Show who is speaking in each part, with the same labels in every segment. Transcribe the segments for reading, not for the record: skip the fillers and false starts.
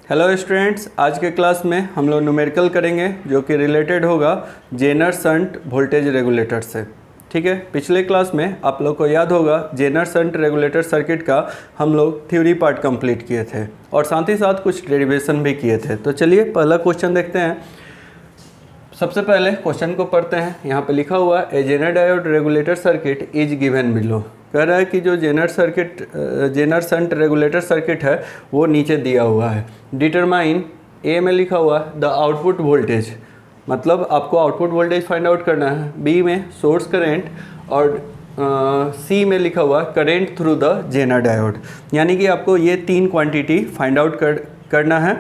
Speaker 1: Hello students, आज के class में हम लोग न्यूमेरिकल करेंगे जो कि रिलेटेड होगा जेनर शंट वोल्टेज रेगुलेटर से। ठीक है, पिछले क्लास में आप लोग को याद होगा जेनर शंट रेगुलेटर सर्किट का हम लोग थ्योरी पार्ट कंप्लीट किए थे और साथ ही साथ कुछ डेरिवेशन भी किए थे। तो चलिए पहला क्वेश्चन देखते हैं। सबसे पहले क्वेश्चन को पढ़ते हैं। यहाँ पे लिखा हुआ a Zener diode regulator circuit is given below. कह रहा है कि जो जेनर शंट रेगुलेटर सर्किट है वो नीचे दिया हुआ है। डिटरमाइन, ए में लिखा हुआ द आउटपुट वोल्टेज, मतलब आपको आउटपुट वोल्टेज फाइंड आउट करना है। बी में सोर्स करेंट और सी में लिखा हुआ current through the Zener diode, यानी कि आपको ये तीन क्वांटिटी फाइंड आउट करना है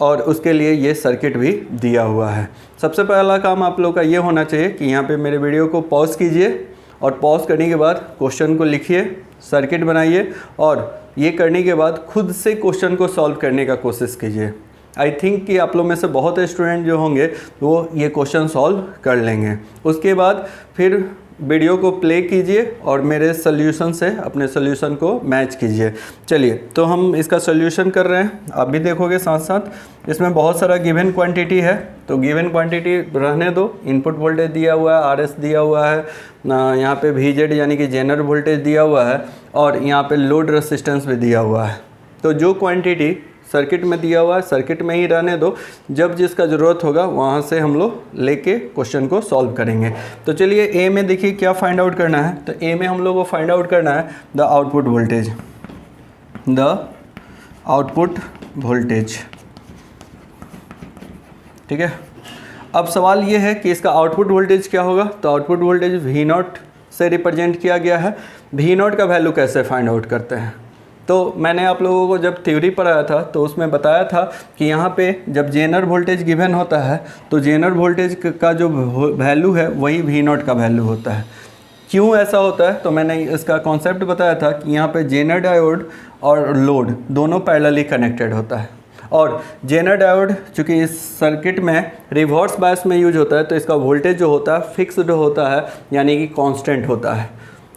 Speaker 1: और उसके लिए ये सर्किट भी दिया हुआ है। सबसे पहला काम आप लोग का ये होना चाहिए कि यहाँ पे मेरे वीडियो को पॉज कीजिए और पॉज करने के बाद क्वेश्चन को लिखिए, सर्किट बनाइए और ये करने के बाद खुद से क्वेश्चन को सॉल्व करने का कोशिश कीजिए। आई थिंक कि आप लोग में से बहुत स्टूडेंट जो होंगे वो ये क्वेश्चन सॉल्व कर लेंगे। उसके बाद फिर वीडियो को प्ले कीजिए और मेरे सोल्यूशन से अपने सोल्यूशन को मैच कीजिए। चलिए, तो हम इसका सोल्यूशन कर रहे हैं, आप भी देखोगे साथ साथ। इसमें बहुत सारा गिवन क्वांटिटी है, तो गिवन क्वांटिटी रहने दो। इनपुट वोल्टेज दिया हुआ है, आरएस दिया हुआ है, यहाँ पे VZ यानी कि जेनर वोल्टेज दिया हुआ है और यहाँ पे लोड रेसिस्टेंस भी दिया हुआ है। तो जो क्वांटिटी सर्किट में दिया हुआ है सर्किट में ही रहने दो, जब जिसका ज़रूरत होगा वहाँ से हम लोग लेके क्वेश्चन को सॉल्व करेंगे। तो चलिए ए में देखिए क्या फाइंड आउट करना है। तो ए में हम लोग को फाइंड आउट करना है द आउटपुट वोल्टेज, ठीक है। अब सवाल ये है कि इसका आउटपुट वोल्टेज क्या होगा। तो आउटपुट वोल्टेज V0 से रिप्रेजेंट किया गया है। V0 का वैल्यू कैसे फाइंड आउट करते हैं, तो मैंने आप लोगों को जब थ्योरी पढ़ाया था तो उसमें बताया था कि यहाँ पे जब जेनर वोल्टेज गिवन होता है तो जेनर वोल्टेज का जो वैल्यू है वही V0 का वैल्यू होता है। क्यों ऐसा होता है, तो मैंने इसका कॉन्सेप्ट बताया था कि यहाँ पे जेनर डायोड और लोड दोनों पैरेलली कनेक्टेड होता है और जेनर डायोड चूँकि इस सर्किट में रिवर्स बायस में यूज होता है तो इसका वोल्टेज जो होता है फिक्स्ड होता है, यानी कि कांस्टेंट होता है।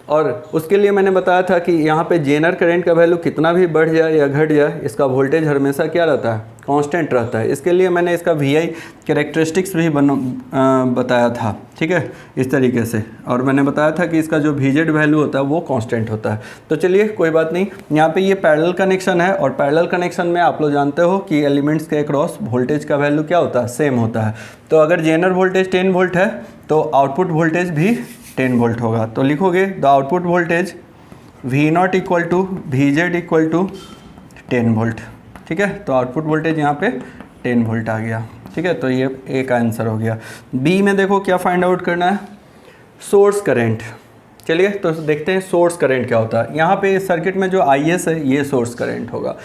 Speaker 1: और उसके लिए मैंने बताया था कि यहाँ पे जेनर करंट का वैल्यू कितना भी बढ़ जाए या घट जाए, इसका वोल्टेज हमेशा क्या रहता है, कांस्टेंट रहता है। इसके लिए मैंने इसका VI कैरेक्टरिस्टिक्स भी बताया था, ठीक है, इस तरीके से। और मैंने बताया था कि इसका जो VZ वैल्यू होता है वो कांस्टेंट होता है। तो चलिए कोई बात नहीं, यहाँ पे ये पैरेलल कनेक्शन है और पैरेलल कनेक्शन में आप लोग जानते हो कि एलिमेंट्स के अक्रॉस वोल्टेज का वैल्यू क्या होता है, सेम होता है। तो अगर जेनर वोल्टेज 10 वोल्ट है तो आउटपुट वोल्टेज भी 10 वोल्ट होगा। तो लिखोगे the output voltage V0 equal to VZ equal to 10 volt, ठीक है। तो आउटपुट वोल्टेज यहाँ पे 10 वोल्ट आ गया, ठीक है। तो ये ए का आंसर हो गया। बी में देखो क्या फाइंड आउट करना है, सोर्स करंट। चलिए तो देखते हैं सोर्स करंट क्या होता है। यहाँ पे इस सर्किट में जो IS है ये सोर्स करंट होगा।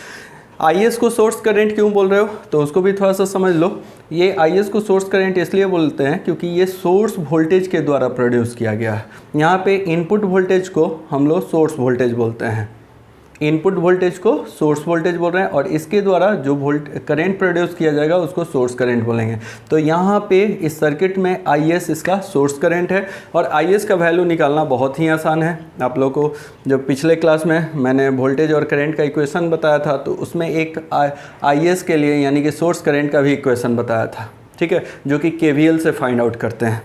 Speaker 1: IS को सोर्स करंट क्यों बोल रहे हो, तो उसको भी थोड़ा सा समझ लो। ये IS को सोर्स करंट इसलिए बोलते हैं क्योंकि ये सोर्स वोल्टेज के द्वारा प्रोड्यूस किया गया है। यहाँ पे इनपुट वोल्टेज को हम लोग सोर्स वोल्टेज बोलते हैं, इनपुट वोल्टेज को सोर्स वोल्टेज बोल रहे हैं और इसके द्वारा जो करंट प्रोड्यूस किया जाएगा उसको सोर्स करंट बोलेंगे। तो यहाँ पे इस सर्किट में IS इसका सोर्स करंट है और IS का वैल्यू निकालना बहुत ही आसान है। आप लोग को जब पिछले क्लास में मैंने वोल्टेज और करंट का इक्वेशन बताया था तो उसमें एक IS के लिए यानी कि सोर्स करंट का भी इक्वेशन बताया था, ठीक है, जो कि KVL से फाइंड आउट करते हैं।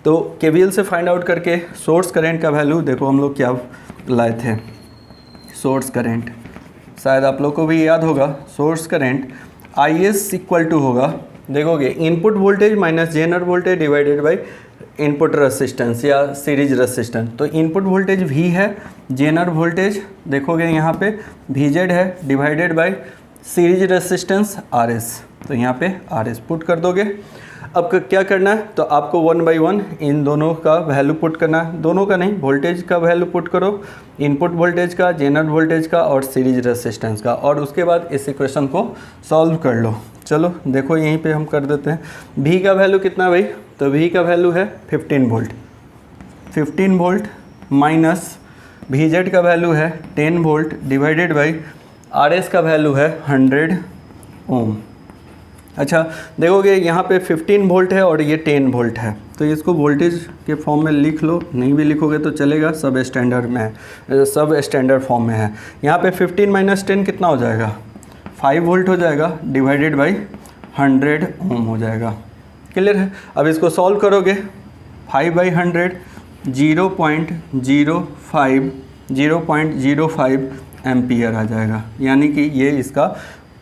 Speaker 1: तो KVL से फाइंड आउट करके सोर्स करंट का वैल्यू देखो हम लोग क्या लाए थे, सोर्स करंट, शायद आप लोग को भी याद होगा। Source current IS equal to होगा, देखोगे input voltage minus Zener voltage divided by input resistance या सीरीज रेसिस्टेंस। तो इनपुट वोल्टेज V है, जेनर वोल्टेज देखोगे यहाँ पे VZ है divided by series resistance RS। तो यहाँ पे RS पुट कर दोगे। अब क्या करना है, तो आपको 1 बाई 1 इन दोनों का वैल्यू पुट करना है, दोनों का नहीं, वोल्टेज का वैल्यू पुट करो, इनपुट वोल्टेज का, जेनर वोल्टेज का और सीरीज रेसिस्टेंस का, और उसके बाद इस इक्वेशन को सॉल्व कर लो। चलो देखो यहीं पे हम कर देते हैं। V का वैल्यू कितना भाई, तो V का वैल्यू है 15 वोल्ट, 15 वोल्ट माइनस VZ का वैल्यू है 10 वोल्ट डिवाइडेड बाई RS का वैल्यू है 100 ओम। अच्छा देखोगे यहाँ पे 15 वोल्ट है और ये 10 वोल्ट है, तो इसको वोल्टेज के फॉर्म में लिख लो, नहीं भी लिखोगे तो चलेगा, सब स्टैंडर्ड में है, सब स्टैंडर्ड फॉर्म में है। यहाँ पे 15 माइनस 10 कितना हो जाएगा, 5 वोल्ट हो जाएगा डिवाइडेड बाई 100 ओम हो जाएगा। क्लियर है? अब इसको सॉल्व करोगे 5/100 0.05 एम्पियर आ जाएगा, यानी कि ये इसका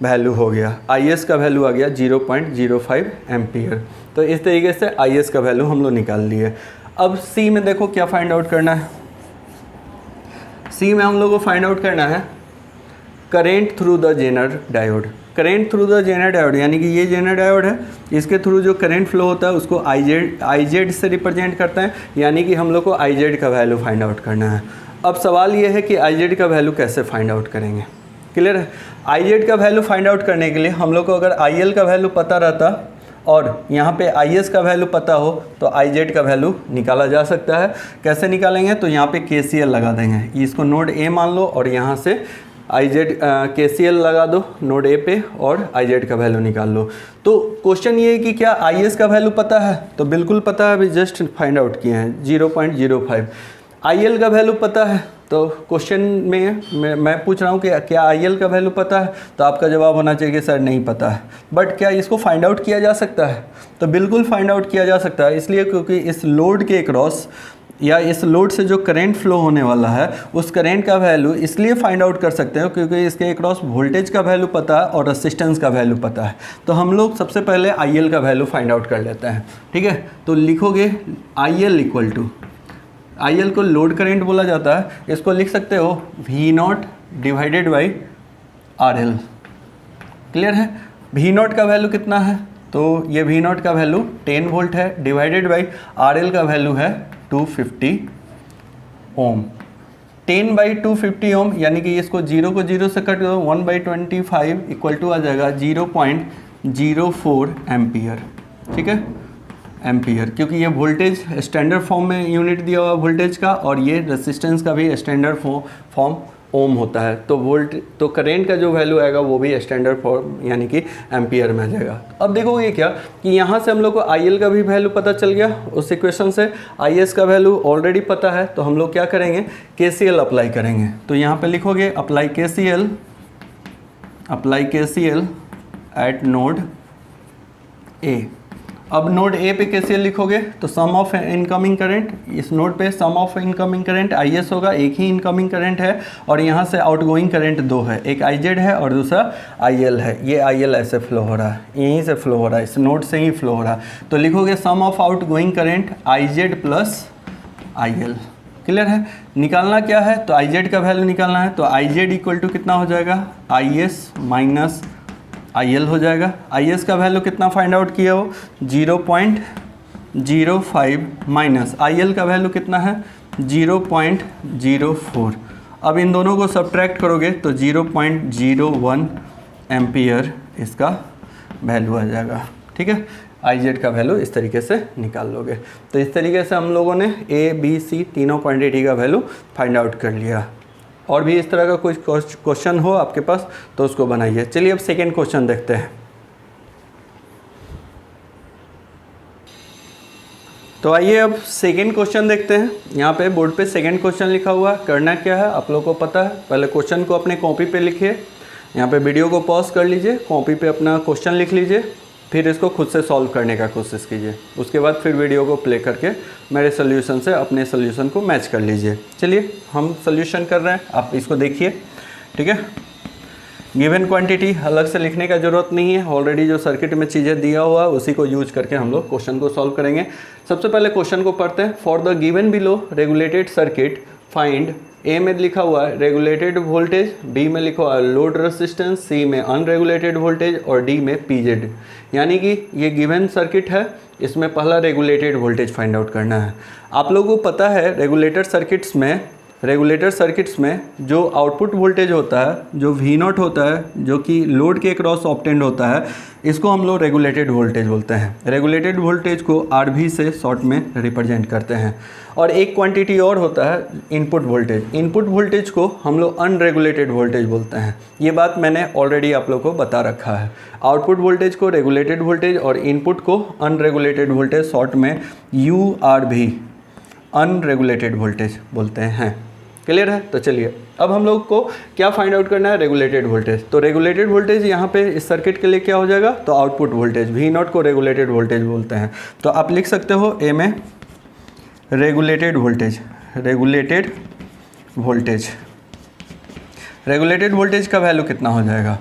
Speaker 1: वैल्यू हो गया। IS का वैल्यू आ गया 0.05 एम्पियर। तो इस तरीके से IS का वैल्यू हम लोग निकाल लिए। अब C में देखो क्या फाइंड आउट करना है। C में हम लोग को फाइंड आउट करना है current through the Zener diode. Current through the Zener diode यानी कि ये जेनर डायोड है, इसके थ्रू जो करंट फ्लो होता है उसको IZ से रिप्रेजेंट करता है, यानी कि हम लोग को IZ का वैल्यू फाइंड आउट करना है। अब सवाल ये है कि IZ का वैल्यू कैसे फाइंड आउट करेंगे। क्लियर है? IZ का वैल्यू फाइंड आउट करने के लिए हम लोग को अगर IL का वैल्यू पता रहता और यहाँ पे IS का वैल्यू पता हो तो IZ का वैल्यू निकाला जा सकता है। कैसे निकालेंगे? तो यहाँ पे KCL लगा देंगे, इसको नोड A मान लो और यहाँ से KCL लगा दो नोड A पे और IZ का वैल्यू निकाल लो। तो क्वेश्चन ये है कि क्या IS का वैल्यू पता है? तो बिल्कुल पता है, अभी जस्ट फाइंड आउट किए हैं 0.05। IL का वैल्यू पता है, तो क्वेश्चन में मैं पूछ रहा हूँ कि क्या IL का वैल्यू पता है? तो आपका जवाब होना चाहिए कि सर नहीं पता है। बट क्या इसको फाइंड आउट किया जा सकता है? तो बिल्कुल फाइंड आउट किया जा सकता है, इसलिए क्योंकि इस लोड के क्रॉस या इस लोड से जो करंट फ्लो होने वाला है उस करंट का वैल्यू इसलिए फाइंड आउट कर सकते हो क्योंकि इसके अक्रॉस वोल्टेज का वैल्यू पता है और रेसिस्टेंस का वैल्यू पता है। तो हम लोग सबसे पहले IL का वैल्यू फाइंड आउट कर लेते हैं। ठीक है, तो लिखोगे IL इक्वल टू, IL को लोड करंट बोला जाता है, इसको लिख सकते हो V0 divided by RL। Clear है? V0 का वैल्यू कितना है? तो ये V0 का वैल्यू 10 वोल्ट है डिवाइडेड बाई RL का वैल्यू है 250 ओम। 10/250 ओम यानी कि इसको 0 को 0 से कट करो 1/25 इक्वल टू आ जाएगा 0.04 एम्पियर। ठीक है, एम्पियर, क्योंकि ये वोल्टेज स्टैंडर्ड फॉर्म में यूनिट दिया हुआ वोल्टेज का और ये रेसिस्टेंस का भी स्टैंडर्ड फॉर्म ओम होता है। तो करंट का जो वैल्यू आएगा वो भी स्टैंडर्ड फॉर्म यानी कि एम्पियर में आ जाएगा। अब देखोगे क्या कि यहाँ से हम लोग को IL का भी वैल्यू पता चल गया, उस इक्वेशन से IS का वैल्यू ऑलरेडी पता है। तो हम लोग क्या करेंगे? KCL अप्लाई करेंगे। तो यहाँ पे लिखोगे apply KCL eight node A। अब नोड A पे KCL लिखोगे तो सम ऑफ इनकमिंग करंट, इस नोड पे सम ऑफ इनकमिंग करंट IS होगा, एक ही इनकमिंग करंट है और यहाँ से आउटगोइंग करंट दो है, एक IZ है और दूसरा IL है। ये IL ऐसे फ्लो हो रहा है, यहीं से फ्लो हो रहा है, इस नोड से ही फ्लो हो रहा है। तो लिखोगे sum of outgoing current IZ plus IL। Clear है? निकालना क्या है? तो IZ का वैल्यू निकालना है। तो IZ इक्वल टू कितना हो जाएगा? IS माइनस IL हो जाएगा। IS का वैल्यू कितना फाइंड आउट किया हो? 0.05 माइनस IL का वैल्यू कितना है? 0.04। अब इन दोनों को सब्ट्रैक्ट करोगे तो 0.01 एम्पियर इसका वैल्यू आ जाएगा। ठीक है, IZ का वैल्यू इस तरीके से निकाल लोगे। तो इस तरीके से हम लोगों ने A, B, C तीनों क्वांटिटी का वैल्यू फाइंड आउट कर लिया। और भी इस तरह का कुछ क्वेश्चन हो आपके पास तो उसको बनाइए। चलिए अब सेकेंड क्वेश्चन देखते हैं। तो आइए अब सेकेंड क्वेश्चन देखते हैं। यहाँ पे बोर्ड पे सेकेंड क्वेश्चन लिखा हुआ है। करना क्या है आप लोगों को पता है। पहले क्वेश्चन को अपने कॉपी पे लिखिए, यहाँ पे वीडियो को पॉज कर लीजिए, कॉपी पे अपना क्वेश्चन लिख लीजिए, फिर इसको खुद से सॉल्व करने का कोशिश कीजिए। उसके बाद फिर वीडियो को प्ले करके मेरे सोल्यूशन से अपने सोल्यूशन को मैच कर लीजिए। चलिए हम सोल्यूशन कर रहे हैं, आप इसको देखिए। ठीक है, गिवन क्वांटिटी अलग से लिखने का ज़रूरत नहीं है, ऑलरेडी जो सर्किट में चीज़ें दिया हुआ है उसी को यूज करके हम लोग क्वेश्चन को सॉल्व करेंगे। सबसे पहले क्वेश्चन को पढ़ते हैं। For the given below regulated circuit find, A में लिखा हुआ है रेगुलेटेड वोल्टेज, बी में लिखा हुआ है लोड रेजिस्टेंस, सी में अनरेगुलेटेड वोल्टेज और डी में पीजेड। यानी कि ये गिवन सर्किट है, इसमें पहला रेगुलेटेड वोल्टेज फाइंड आउट करना है। आप लोगों को पता है रेगुलेटर सर्किट्स में जो आउटपुट वोल्टेज होता है, जो V0 होता है, जो कि लोड के क्रॉस ऑब्टेंड होता है, इसको हम लोग रेगुलेटेड वोल्टेज बोलते हैं। रेगुलेटेड वोल्टेज को RV से शॉर्ट में रिप्रेजेंट करते हैं। और एक क्वांटिटी और होता है इनपुट वोल्टेज। इनपुट वोल्टेज को हम लोग अनरेगुलेटेड वोल्टेज बोलते हैं। ये बात मैंने ऑलरेडी आप लोग को बता रखा है। आउटपुट वोल्टेज को रेगुलेटेड वोल्टेज और इनपुट को अनरेगुलेटेड वोल्टेज शॉर्ट में URV अनरेगुलेटेड वोल्टेज बोलते हैं। क्लियर है। तो चलिए अब हम लोग को क्या फाइंड आउट करना है, रेगुलेटेड वोल्टेज। तो रेगुलेटेड वोल्टेज यहाँ पे इस सर्किट के लिए क्या हो जाएगा, तो आउटपुट वोल्टेज वी नॉट को रेगुलेटेड वोल्टेज बोलते हैं। तो आप लिख सकते हो ए में regulated voltage, regulated voltage, regulated voltage का वैल्यू कितना हो जाएगा।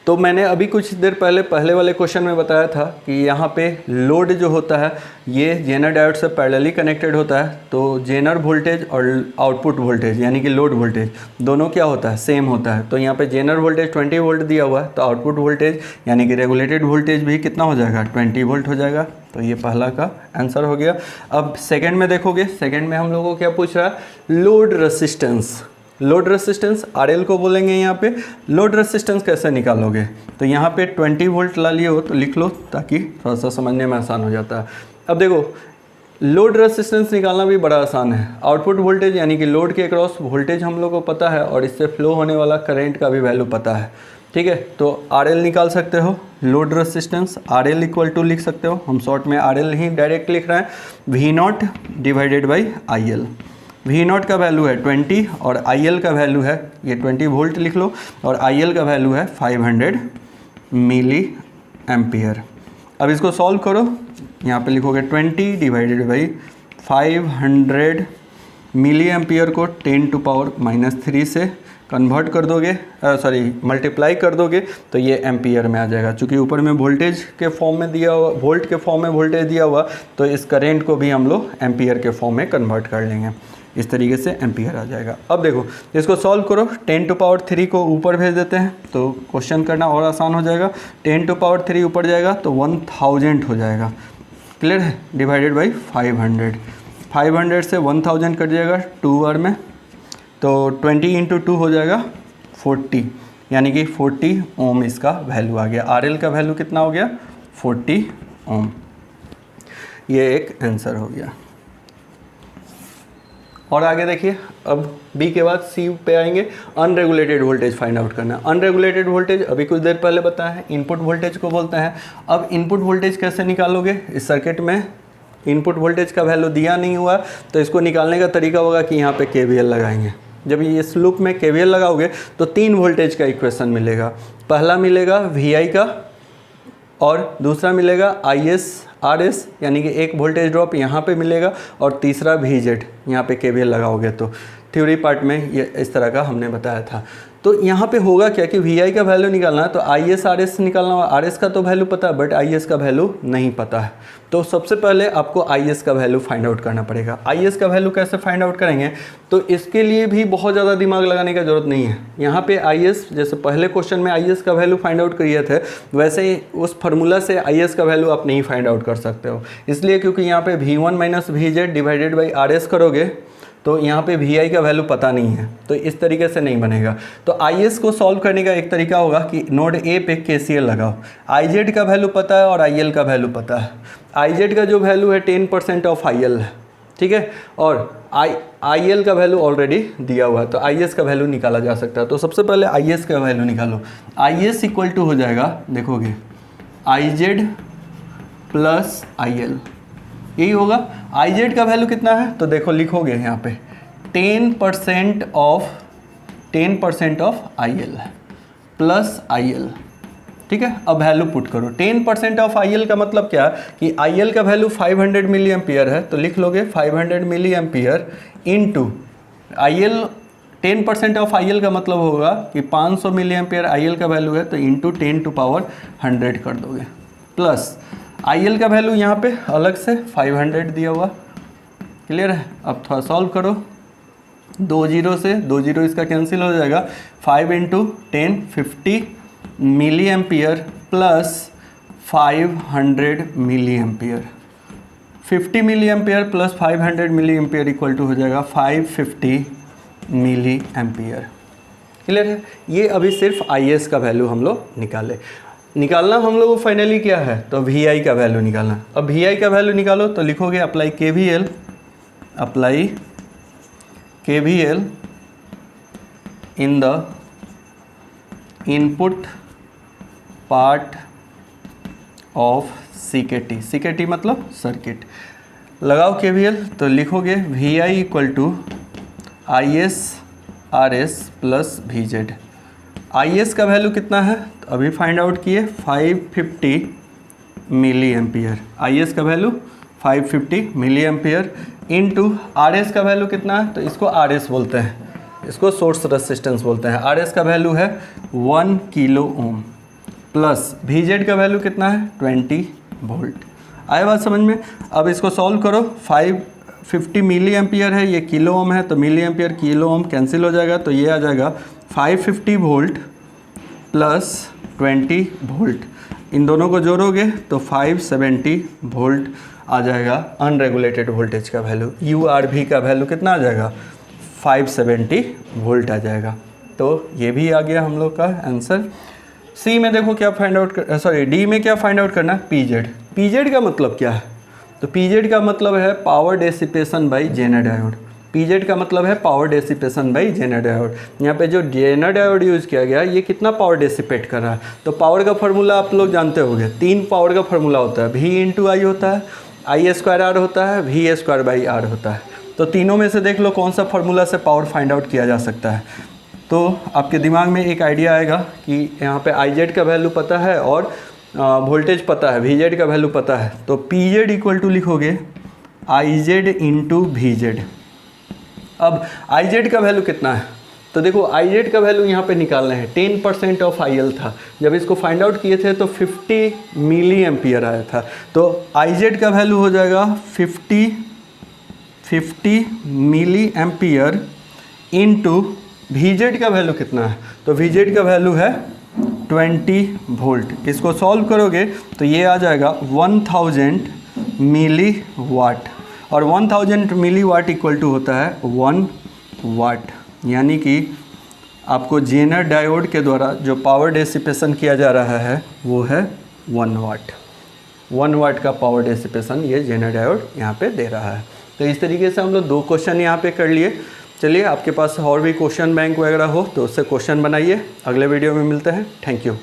Speaker 1: तो मैंने अभी कुछ देर पहले वाले क्वेश्चन में बताया था कि यहाँ पे लोड जो होता है ये जेनर डायोड से पैरेलली कनेक्टेड होता है। तो जेनर वोल्टेज और आउटपुट वोल्टेज यानी कि लोड वोल्टेज दोनों क्या होता है, सेम होता है। तो यहाँ पे जेनर वोल्टेज 20 वोल्ट दिया हुआ है, तो आउटपुट वोल्टेज यानी कि रेगुलेटेड वोल्टेज भी कितना हो जाएगा, 20 वोल्ट हो जाएगा। तो ये पहला का आंसर हो गया। अब सेकेंड में देखोगे, सेकेंड में हम लोगों को क्या पूछ रहा है, load resistance. Load resistance RL को बोलेंगे यहाँ पे। लोड रेसिस्टेंस कैसे निकालोगे, तो यहाँ पे 20 वोल्ट ला लिए हो तो लिख लो ताकि थोड़ा सा समझने में आसान हो जाता है। अब देखो लोड रेसिस्टेंस निकालना भी बड़ा आसान है। आउटपुट वोल्टेज यानी कि लोड के अक्रॉस वोल्टेज हम लोग को पता है और इससे फ्लो होने वाला करंट का भी वैल्यू पता है, ठीक है। तो RL निकाल सकते हो, load resistance RL equal to लिख सकते हो, हम शॉर्ट में RL ही डायरेक्ट लिख रहे हैं, V0 divided by IL। V0 का वैल्यू है 20 और IL का वैल्यू है, ये 20 वोल्ट लिख लो, और IL का वैल्यू है 500 मिली एम्पियर। अब इसको सॉल्व करो, यहाँ पे लिखोगे 20 डिवाइडेड बाई 500 मिली एम्पियर को 10⁻³ से कन्वर्ट कर दोगे, मल्टीप्लाई कर दोगे तो ये एम्पियर में आ जाएगा। चूँकि ऊपर में वोल्टेज के फॉर्म में दिया हुआ, वोल्ट के फॉर्म में वोल्टेज दिया हुआ, तो इस करेंट को भी हम लोग एम्पियर के फॉर्म में कन्वर्ट कर लेंगे। इस तरीके से एम्पियर आ जाएगा। अब देखो इसको सॉल्व करो, 10⁻³ को ऊपर भेज देते हैं तो क्वेश्चन करना और आसान हो जाएगा। 10⁻³ ऊपर जाएगा तो 1000 हो जाएगा, क्लियर है, डिवाइडेड बाई 500। 500 से 1000 कट जाएगा 2 बार में, तो 20 × 2 हो जाएगा 40, यानी कि 40 ओम इसका वैल्यू आ गया। RL का वैल्यू कितना हो गया, 40 ओम। ये एक आंसर हो गया। और आगे देखिए, अब बी के बाद सी पे आएंगे, अनरेगुलेटेड वोल्टेज फाइंड आउट करना है। अनरेगुलेटेड वोल्टेज अभी कुछ देर पहले बताया है, इनपुट वोल्टेज को बोलते हैं। अब इनपुट वोल्टेज कैसे निकालोगे, इस सर्किट में इनपुट वोल्टेज का वैल्यू दिया नहीं हुआ, तो इसको निकालने का तरीका होगा कि यहाँ पे KVL लगाएंगे। जब ये इस लूप में KVL लगाओगे तो 3 वोल्टेज का इक्वेशन मिलेगा। पहला मिलेगा VI का, और दूसरा मिलेगा IS RS यानी कि एक वोल्टेज ड्रॉप यहाँ पे मिलेगा, और तीसरा VZ। यहाँ पे KVL लगाओगे तो थ्योरी पार्ट में ये इस तरह का हमने बताया था। तो यहाँ पे होगा क्या कि VI का वैल्यू निकालना है तो IS RS निकालना होगा। RS का तो वैल्यू पता है बट IS का वैल्यू नहीं पता है। तो सबसे पहले आपको IS का वैल्यू फाइंड आउट करना पड़ेगा। IS का वैल्यू कैसे फाइंड आउट करेंगे, तो इसके लिए भी बहुत ज़्यादा दिमाग लगाने का ज़रूरत नहीं है। यहाँ पे IS, जैसे पहले क्वेश्चन में IS का वैल्यू फाइंड आउट किए थे, वैसे ही उस फार्मूला से IS का वैल्यू आप नहीं फाइंड आउट कर सकते हो। इसलिए क्योंकि यहाँ पे V1 - VZ divided by RS करोगे तो यहाँ पे VI का वैल्यू पता नहीं है, तो इस तरीके से नहीं बनेगा। तो IS को सॉल्व करने का एक तरीका होगा कि नोड A पे KCL लगाओ। IZ का वैल्यू पता है और IL का वैल्यू पता है। IZ का जो वैल्यू है 10% ऑफ IL है, ठीक है, और IL का वैल्यू ऑलरेडी दिया हुआ है, तो IS का वैल्यू निकाला जा सकता है। तो सबसे पहले IS का वैल्यू निकालो। IS इक्वल टू हो जाएगा, देखोगे IZ प्लस IL, यही होगा। IZ का वैल्यू कितना है, तो देखो लिखोगे यहाँ पे 10% ऑफ IL प्लस IL, ठीक है। अब वैल्यू पुट करो, 10% ऑफ IL का मतलब क्या कि IL का वैल्यू 500 मिली एम्पियर है, तो लिख लोगे 500 milliampere into IL। 10% of IL का मतलब होगा कि 500 मिली एम्पियर IL का वैल्यू है, तो इंटू 10⁻100 कर दोगे, प्लस IL का वैल्यू यहाँ पे अलग से 500 दिया हुआ, क्लियर है। अब थोड़ा सॉल्व करो, 2 0 से 2 0 इसका कैंसिल हो जाएगा, 5 × 10 50 milliampere plus 500 milliampere. 50 milliampere plus 500 milliampere equal to हो जाएगा 550 मिली एम्पियर, क्लियर है। ये अभी सिर्फ IS का वैल्यू हम लोग निकालना हम लोग को फाइनली क्या है, तो VI का वैल्यू निकालना। अब VI का वैल्यू निकालो तो लिखोगे apply KVL in the input part of CKT मतलब सर्किट। लगाओ KVL तो लिखोगे VI equal to IS RS plus VZ। IS का वैल्यू कितना है तो अभी फाइंड आउट किए 550 मिली एम्पियर। IS का value 550 milliampere into RS का वैल्यू कितना है तो इसको RS बोलते हैं, इसको सोर्स रेसिस्टेंस बोलते हैं। RS का वैल्यू है 1 किलो ओम प्लस VZ का वैल्यू कितना है 20 वोल्ट। आए बात समझ में। अब इसको सॉल्व करो, 550 मिली एम्पियर है, ये किलो ओम है तो milliampere kilo ohm cancel हो जाएगा, तो ये आ जाएगा 550 वोल्ट प्लस 20 वोल्ट। इन दोनों को जोड़ोगे तो 570 वोल्ट आ जाएगा अनरेगुलेटेड वोल्टेज का वैल्यू। URV का वैल्यू कितना आ जाएगा 570 वोल्ट आ जाएगा। तो ये भी आ गया हम लोग का आंसर। सी में देखो क्या फाइंड आउट डी में क्या फाइंड आउट करना है PZ। PZ का मतलब क्या है तो PZ का मतलब है power dissipation by Zener diode. PZ का मतलब है power dissipation by Zener diode. यहाँ पे जो जेनर डायोड यूज़ किया गया ये कितना पावर डेसिपेट कर रहा है तो पावर का फार्मूला आप लोग जानते होंगे, 3 पावर का फार्मूला होता है, V इंटू आई होता है, I² R होता है, V² बाई R होता है। तो तीनों में से देख लो कौन सा फार्मूला से पावर फाइंड आउट किया जा सकता है। तो आपके दिमाग में एक आइडिया आएगा कि यहाँ पे IZ का वैल्यू पता है और वोल्टेज पता है, VZ का वैल्यू पता है, तो PZ इक्वल टू लिखोगे IZ इंटू VZ। अब IZ का वैल्यू कितना है तो देखो IZ का वैल्यू यहाँ पे निकालना है, 10% ऑफ IL था, जब इसको फाइंड आउट किए थे तो 50 मिली एम्पियर आया था, तो IZ का वैल्यू हो जाएगा 50 मिली एम्पियर इनटू VZ का वैल्यू कितना है तो VZ का वैल्यू है 20 वोल्ट। इसको सॉल्व करोगे तो ये आ जाएगा 1000 मिली वाट, और 1000 मिली वाट इक्वल टू होता है 1 वाट, यानी कि आपको जेनर डायोड के द्वारा जो पावर डेसिपेशन किया जा रहा है वो है 1 वाट। 1 वाट का पावर डेसिपेशन ये जेनर डायोड यहाँ पे दे रहा है। तो इस तरीके से हम लोग 2 क्वेश्चन यहाँ पे कर लिए। चलिए आपके पास और भी क्वेश्चन बैंक वगैरह हो तो उससे क्वेश्चन बनाइए। अगले वीडियो में मिलते हैं। Thank you.